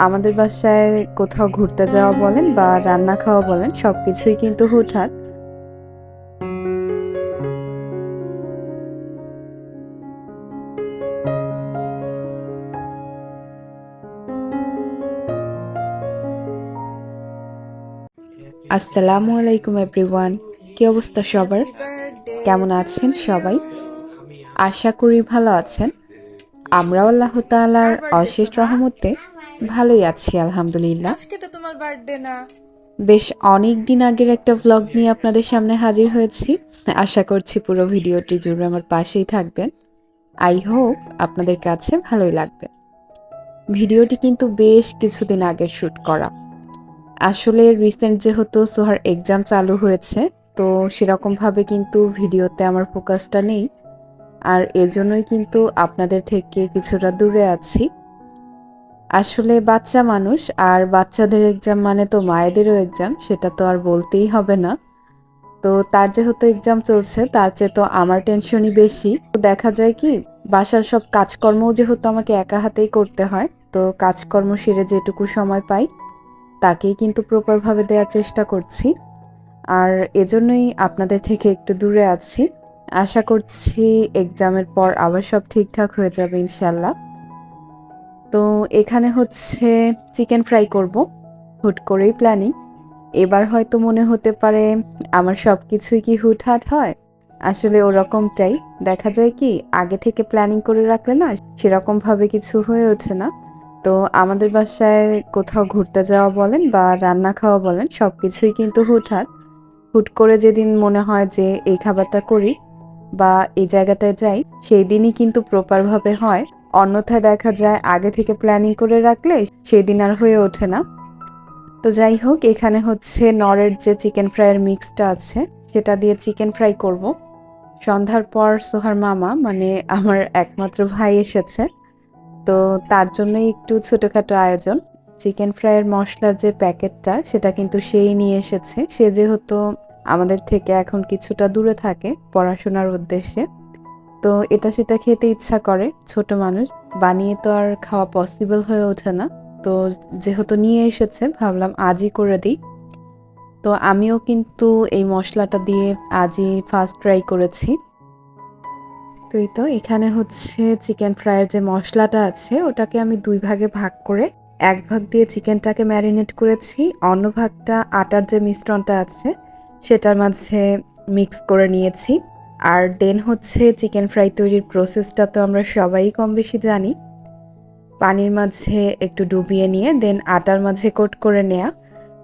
আমাদের বাসায় কোথাও ঘুরতে যাওয়া বলেন বা রান্না খাওয়া বলেন সবকিছুই কিন্তু হুটহাট। আসসালামু আলাইকুম এভরিওয়ান, কি অবস্থা সবার? কেমন আছেন সবাই? আশা করি ভালো আছেন। আমরাও আল্লাহ তাআলার অশেষ রহমতে ভালোই আছি আলহামদুলিল্লাহ। আজকে তো তোমার বার্থডে না। বেশ অনেক দিন আগের একটা ভ্লগ নিয়ে আপনাদের সামনে হাজির হয়েছি। আশা করছি পুরো ভিডিওটি জুড়ে আমার পাশেই থাকবেন। আই হোপ আপনাদের কাছে ভালোই লাগবে। ভিডিওটি কিন্তু বেশ কিছুদিন আগের শ্যুট করা। আসলে রিসেন্ট যেহেতু সোহার এক্সাম চালু হয়েছে, তো সেরকমভাবে কিন্তু ভিডিওতে আমার ফোকাসটা নেই। আর এজন্যই কিন্তু আপনাদের থেকে কিছুটা দূরে আছি। আসলে বাচ্চা মানুষ, আর বাচ্চাদের এক্সাম মানে তো মায়েদেরও এক্সাম, সেটা তো আর বলতেই হবে না। তো তার যেহেতু এক্সাম চলছে, তার চেয়ে তো আমার টেনশনই বেশি। তো দেখা যায় কি, বাসার সব কাজকর্মও যেহেতু আমাকে একা হাতেই করতে হয়, তো কাজকর্ম সেরে যেটুকু সময় পাই তাকেই কিন্তু প্রপারভাবে দেওয়ার চেষ্টা করছি। আর এজন্যই আপনাদের থেকে একটু দূরে আছি। আশা করছি এক্সামের পর আবার সব ঠিকঠাক হয়ে যাবে ইনশাল্লাহ। তো এখানে হচ্ছে চিকেন ফ্রাই করব, হুট করেই প্ল্যানিং। এবার হয়তো মনে হতে পারে আমার সব কিছুই কি হুটহাট হয়। আসলে ওরকমটাই। দেখা যায় কি, আগে থেকে প্ল্যানিং করে রাখলে না সেরকমভাবে কিছু হয়ে ওঠে না। তো আমাদের বাসায় কোথাও ঘুরতে যাওয়া বলেন বা রান্না খাওয়া বলেন সবকিছুই কিন্তু হুটহাট। হুট করে যেদিন মনে হয় যে এই খাবারটা করি বা এই জায়গাটায় যাই, সেই দিনই কিন্তু প্রপারভাবে হয়। অন্যথায় দেখা যায় আগে থেকে প্ল্যানিং করে রাখলে সেই দিন আর হয়ে ওঠে না। তো যাই হোক, এখানে হচ্ছে নরের যে চিকেন ফ্রাইয়ের মিক্সটা আছে সেটা দিয়ে চিকেন ফ্রাই করব। সন্ধ্যার পর সোহার মামা মানে আমার একমাত্র ভাই এসেছে, তো তার জন্যই একটু ছোটখাটো আয়োজন। চিকেন ফ্রাইয়ের মশলার যে প্যাকেটটা সেটা কিন্তু সেই নিয়ে এসেছে। সে যেহেতু আমাদের থেকে এখন কিছুটা দূরে থাকে পড়াশোনার উদ্দেশ্যে, তো এটা সেটা খেতে ইচ্ছা করে। ছোট মানুষ, বানিয়ে তো আর খাওয়া পসিবল হয়ে ওঠে না। তো যেহেতু নিয়ে এসেছে ভাবলাম আজই করে দিই। তো আমিও কিন্তু এই মশলাটা দিয়ে আজই ফার্স্ট ট্রাই করেছি। তো এই তো এখানে হচ্ছে চিকেন ফ্রাইয়ের যে মশলাটা আছে ওটাকে আমি দুই ভাগে ভাগ করে এক ভাগ দিয়ে চিকেনটাকে ম্যারিনেট করেছি, অন্য ভাগটা আটার যে মিশ্রণটা আছে সেটার মাঝে মিক্স করে নিয়েছি। আর দেন হচ্ছে চিকেন ফ্রাই তৈরির প্রসেসটা তো আমরা সবাই কম বেশি জানি। পানির মাঝে একটু ডুবিয়ে নিয়ে দেন আটার মাঝে কোট করে নেয়া।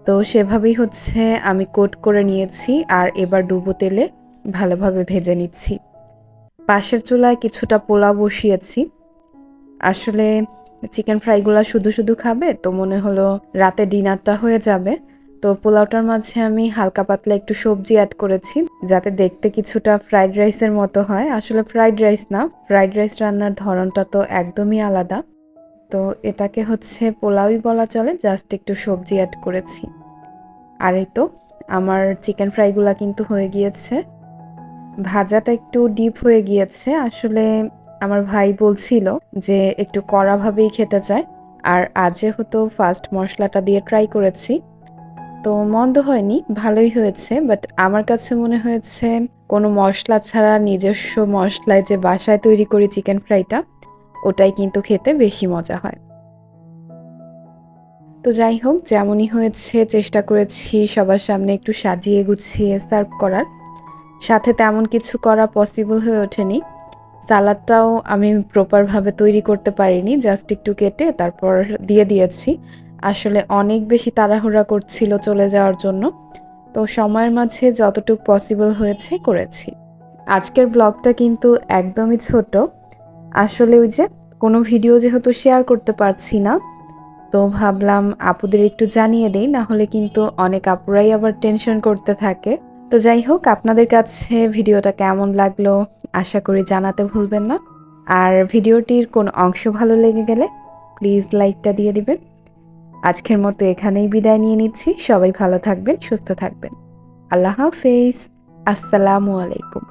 তো সেভাবেই হচ্ছে আমি কোট করে নিয়েছি, আর এবার ডুবো তেলে ভালোভাবে ভেজে নিচ্ছি। পাশের চুলায় কিছুটা পোলাও বসিয়েছি। আসলে চিকেন ফ্রাইগুলা শুধু শুধু খাবে, তো মনে হলো রাতে ডিনারটা হয়ে যাবে। তো পোলাওটার মাঝে আমি হালকা পাতলা একটু সবজি অ্যাড করেছি, যাতে দেখতে কিছুটা ফ্রাইড রাইসের মতো হয়। আসলে ফ্রাইড রাইস না, ফ্রাইড রাইস রান্নার ধরনটা তো একদমই আলাদা। তো এটাকে হচ্ছে পোলাওই বলা চলে, জাস্ট একটু সবজি অ্যাড করেছি। আর এই তো আমার চিকেন ফ্রাইগুলা কিন্তু হয়ে গিয়েছে। ভাজাটা একটু ডিপ হয়ে গিয়েছে। আসলে আমার ভাই বলছিল যে একটু কড়াভাবেই খেতে চায়। আর আজ যেহেতু ফার্স্ট মশলাটা দিয়ে ট্রাই করেছি, তো মন্দ হয়নি, ভালোই হয়েছে। বাট আমার কাছে মনে হয়েছে কোনো মশলা ছাড়া নিজস্ব মশলায় যে বাসায় তৈরি করি চিকেন ফ্রাইটা, ওটাই কিন্তু খেতে বেশি মজা হয়। তো যাই হোক, যেমনই হয়েছে চেষ্টা করেছি সবার সামনে একটু সাজিয়ে গুছিয়ে সার্ভ করার। সাথে তেমন কিছু করা পসিবল হয়ে ওঠেনি। সালাদটাও আমি প্রপারভাবে তৈরি করতে পারিনি, জাস্ট একটু কেটে তারপর দিয়ে দিয়েছি। আসলে অনেক বেশি তাড়াহুড়া করছিল চলে যাওয়ার জন্য, তো সময়ের মাঝে যতটুকু পসিবল হয়েছে করেছি। আজকের ব্লগটা কিন্তু একদমই ছোট। আসলে ওই যে কোনো ভিডিও যেহেতু শেয়ার করতে পারছি না, তো ভাবলাম আপুদের একটু জানিয়ে দেই, না হলে কিন্তু অনেক আপুরাই আবার টেনশন করতে থাকে। তো যাই হোক, আপনাদের কাছে ভিডিওটা কেমন লাগলো আশা করি জানাতে ভুলবেন না। আর ভিডিওটির কোন অংশ ভালো লেগে গেলে প্লিজ লাইকটা দিয়ে দিবেন। আজকের মতো এখানেই বিদায় নিয়ে নিচ্ছি। সবাই ভালো থাকবেন, সুস্থ থাকবেন। আল্লাহ হাফেজ। আসসালামু আলাইকুম।